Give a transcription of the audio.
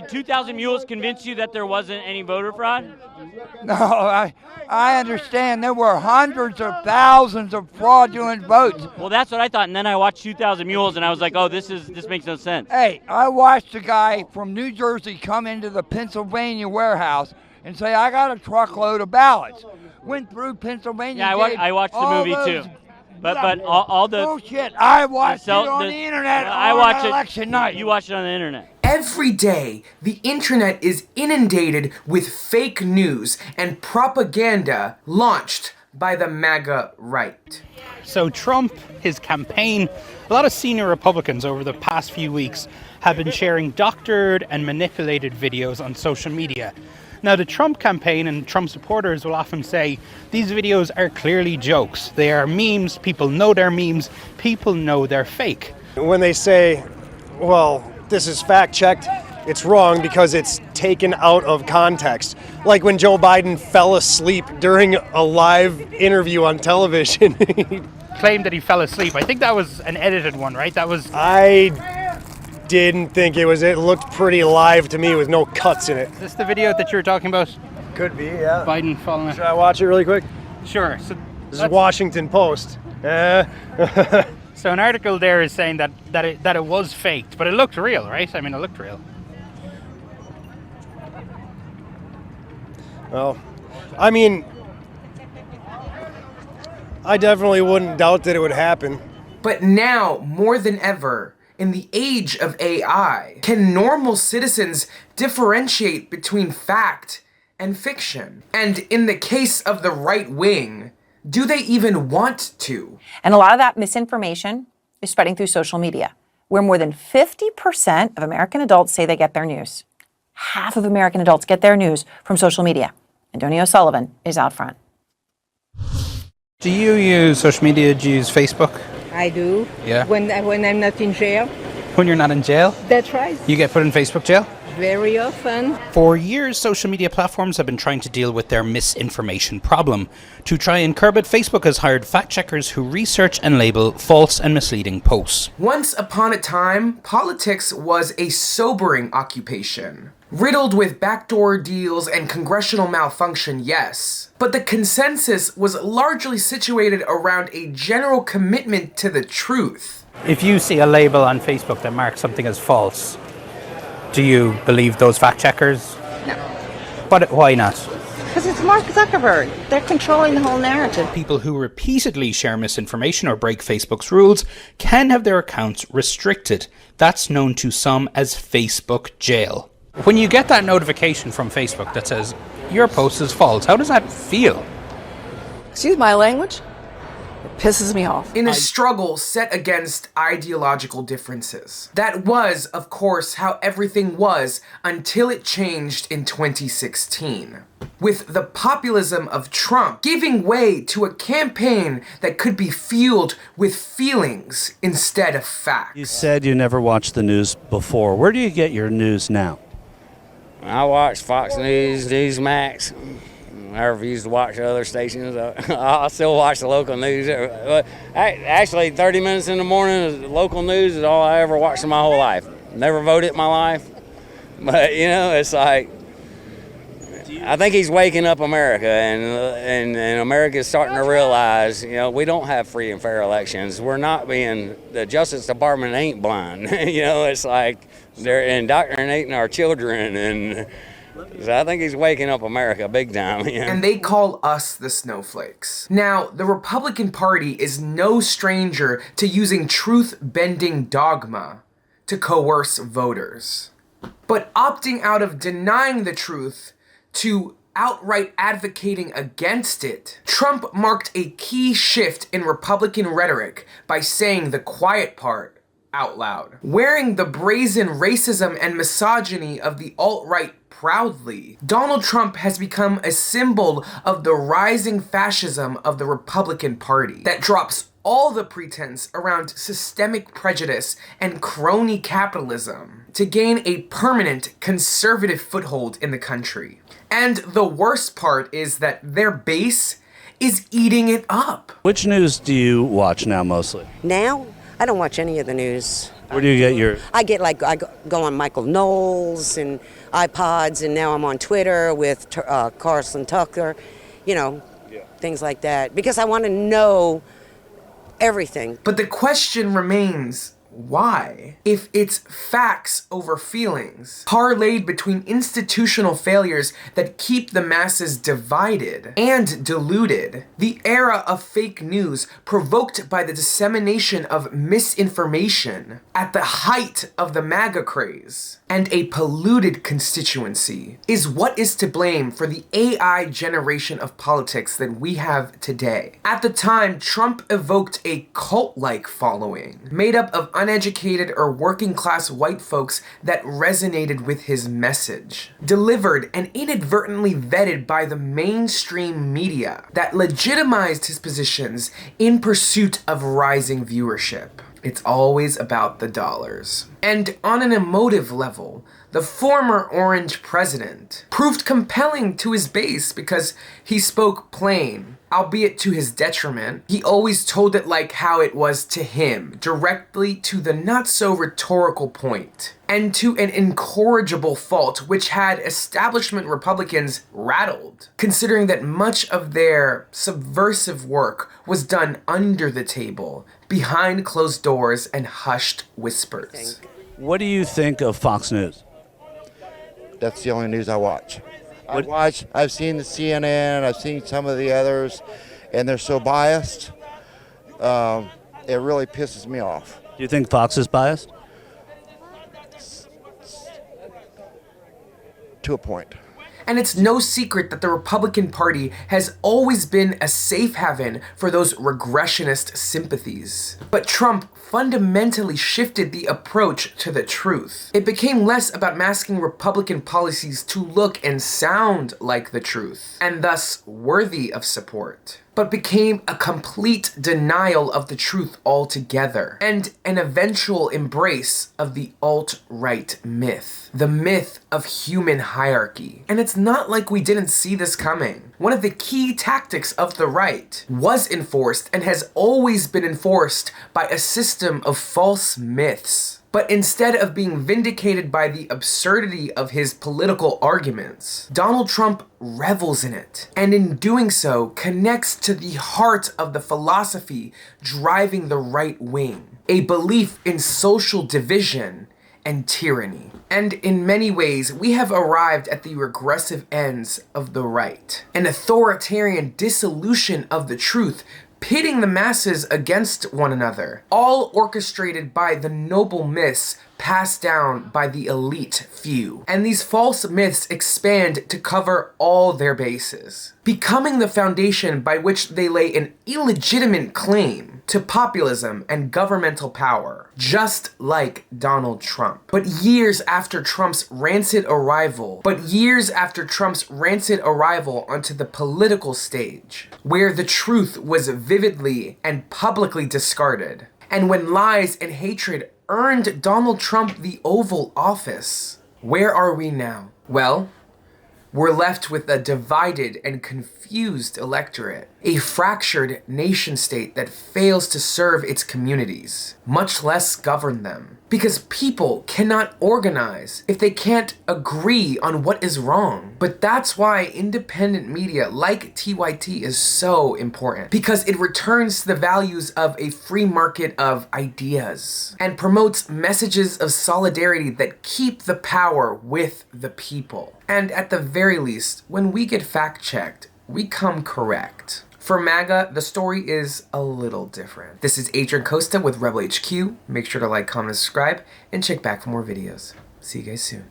did 2,000 Mules convince you that there wasn't any voter fraud? No, I understand there were hundreds of thousands of fraudulent votes. Well, that's what I thought, and then I watched 2,000 Mules, and I was like, oh, this makes no sense. Hey, I watched a guy from New Jersey come into the Pennsylvania warehouse and say, I got a truckload of ballots. Went through Pennsylvania. Yeah, I watched the movie too. But all the bullshit. I watched it on the internet on election night. You watched it on the internet. Every day, the internet is inundated with fake news and propaganda launched by the MAGA right. So Trump, his campaign, a lot of senior Republicans over the past few weeks have been sharing doctored and manipulated videos on social media. Now, the Trump campaign and Trump supporters will often say these videos are clearly jokes. They are memes. People know they're memes. People know they're fake. When they say, well, this is fact-checked, it's wrong because it's taken out of context. Like when Joe Biden fell asleep during a live interview on television. He claimed that he fell asleep. I think that was an edited one, right? I didn't think it was. It looked pretty live to me with no cuts in it. Is this the video that you were talking about? Could be, yeah. Biden falling asleep. Should I watch it really quick? Sure. So this is Washington Post. So an article there is saying that it was faked, but it looked real, right? I mean, it looked real. Well, I mean, I definitely wouldn't doubt that it would happen. But now, more than ever, in the age of AI, can normal citizens differentiate between fact and fiction? And in the case of the right wing, do they even want to? And a lot of that misinformation is spreading through social media, where more than 50% of American adults say they get their news. Half of American adults get their news from social media. And Donnie O'Sullivan is out front. Do you use social media? Do you use Facebook? I do. Yeah. When I'm not in jail. When you're not in jail? That's right. You get put in Facebook jail? Very often. For years, social media platforms have been trying to deal with their misinformation problem. To try and curb it, Facebook has hired fact-checkers who research and label false and misleading posts. Once upon a time, politics was a sobering occupation. Riddled with backdoor deals and congressional malfunction, yes. But the consensus was largely situated around a general commitment to the truth. If you see a label on Facebook that marks something as false, do you believe those fact checkers? No. But why not? Because it's Mark Zuckerberg. They're controlling the whole narrative. People who repeatedly share misinformation or break Facebook's rules can have their accounts restricted. That's known to some as Facebook jail. When you get that notification from Facebook that says, your post is false, how does that feel? Excuse my language. It pisses me off. In a struggle set against ideological differences. That was, of course, how everything was until it changed in 2016. With the populism of Trump giving way to a campaign that could be fueled with feelings instead of facts. You said you never watched the news before. Where do you get your news now? I watch Fox News, Newsmax. I refuse to watch other stations. I still watch the local news. Actually, 30 minutes in the morning, local news is all I ever watched in my whole life. Never voted in my life. But, you know, it's like, I think he's waking up America, and America is starting to realize, you know, we don't have free and fair elections. We're not being, the Justice Department ain't blind. You know, it's like they're indoctrinating our children, and so I think he's waking up America big time. You know? And they call us the snowflakes. Now, the Republican Party is no stranger to using truth-bending dogma to coerce voters. But opting out of denying the truth to outright advocating against it, Trump marked a key shift in Republican rhetoric by saying the quiet part out loud. Wearing the brazen racism and misogyny of the alt-right proudly, Donald Trump has become a symbol of the rising fascism of the Republican Party that drops all the pretense around systemic prejudice and crony capitalism to gain a permanent conservative foothold in the country. And the worst part is that their base is eating it up. Which news do you watch now mostly? Now, I don't watch any of the news. Where do you get your... I get like, go on Michael Knowles and iPods, and now I'm on Twitter with Carson Tucker, things like that, because I want to know everything. But the question remains, why? If it's facts over feelings, parlayed between institutional failures that keep the masses divided and deluded, the era of fake news provoked by the dissemination of misinformation at the height of the MAGA craze, and a polluted constituency, is what is to blame for the AI generation of politics that we have today. At the time, Trump evoked a cult-like following, made up of uneducated or working-class white folks that resonated with his message, delivered and inadvertently vetted by the mainstream media that legitimized his positions in pursuit of rising viewership. It's always about the dollars. And on an emotive level, the former Orange president proved compelling to his base because he spoke plain, albeit to his detriment. He always told it like how it was to him, directly to the not-so-rhetorical point, and to an incorrigible fault which had establishment Republicans rattled, considering that much of their subversive work was done under the table, behind closed doors and hushed whispers. What do you think of Fox News? That's the only news I watch. I've seen the CNN, I've seen some of the others, and they're so biased, it really pisses me off. Do you think Fox is biased? To a point. And it's no secret that the Republican Party has always been a safe haven for those regressionist sympathies. But Trump fundamentally shifted the approach to the truth. It became less about masking Republican policies to look and sound like the truth, and thus worthy of support, but became a complete denial of the truth altogether, and an eventual embrace of the alt-right myth, the myth of human hierarchy. And it's not like we didn't see this coming. One of the key tactics of the right was enforced and has always been enforced by a system of false myths. But instead of being vindicated by the absurdity of his political arguments, Donald Trump revels in it, and in doing so connects to the heart of the philosophy driving the right wing, a belief in social division and tyranny. And in many ways, we have arrived at the regressive ends of the right, an authoritarian dissolution of the truth, pitting the masses against one another, all orchestrated by the noble myths passed down by the elite few. And these false myths expand to cover all their bases, becoming the foundation by which they lay an illegitimate claim to populism and governmental power, just like Donald Trump. But years after Trump's rancid arrival onto the political stage, where the truth was vividly and publicly discarded, and when lies and hatred earned Donald Trump the Oval Office, where are we now? Well, we're left with a divided and confused electorate, a fractured nation-state that fails to serve its communities, much less govern them. Because people cannot organize if they can't agree on what is wrong. But that's why independent media like TYT is so important, because it returns to the values of a free market of ideas and promotes messages of solidarity that keep the power with the people. And at the very least, when we get fact-checked, we come correct. For MAGA, the story is a little different. This is Adrian Costa with Rebel HQ. Make sure to like, comment, and subscribe, and check back for more videos. See you guys soon.